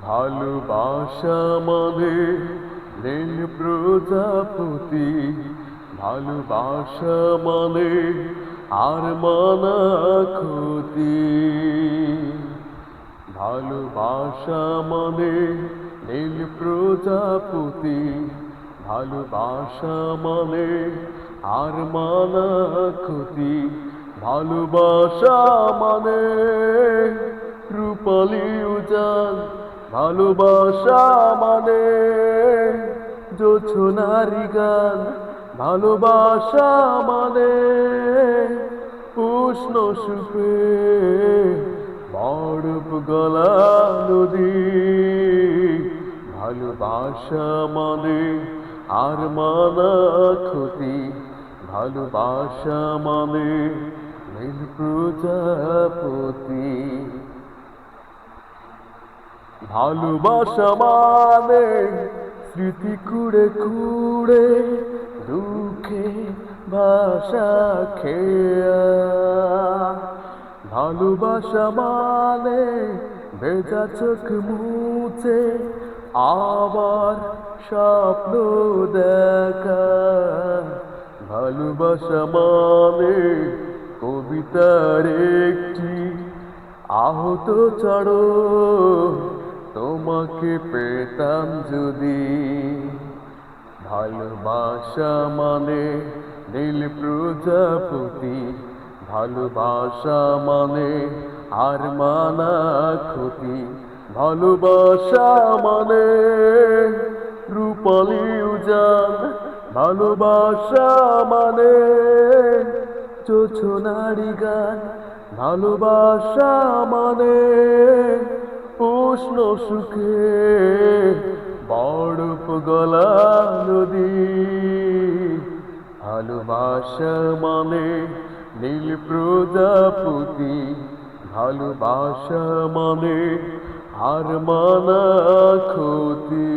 ভালোবাসা মানে নীল প্রজাপতি, ভালোবাসা মানে আর মানা ক্ষতি। ভালোবাসা মানে নীল প্রজাপতি, ভালোবাসা মানে আর মানা ক্ষতি। ভালোবাসা মানে রূপালি উজান, ভালোবাসা মানে জোছনারি গান। ভালোবাসা মানে উষ্ণ সুপে বরফ গলা নদী। ভালোবাসা মানে আর মানা ক্ষতি, ভালোবাসা মানে নীল প্রজাপতি। ভালোবাসা মানে স্মৃতি কুড়ে কুড়ে দুঃখে ভাষা খেয়া। ভালোবাসা মানে ভেজা চোখ মুছে আবার স্বপ্ন দেখা। ভালোবাসা মানে কবিতার একটি আহত চড়, তোমাকে পেতাম যদি। ভালোবাসা মানে নীল প্রজাপতি, ভালোবাসা মানে আর মানা ক্ষতি। ভালোবাসা মানে রূপালি উজান, ভালোবাসা মানে জোছনারি গান। ভালোবাসা মানে উষ্ণ সুখে বরফ গলা নদী। ভালোবাসা মানে নীল প্রজাপতি, ভালোবাসা মানে আর মানা ক্ষতি।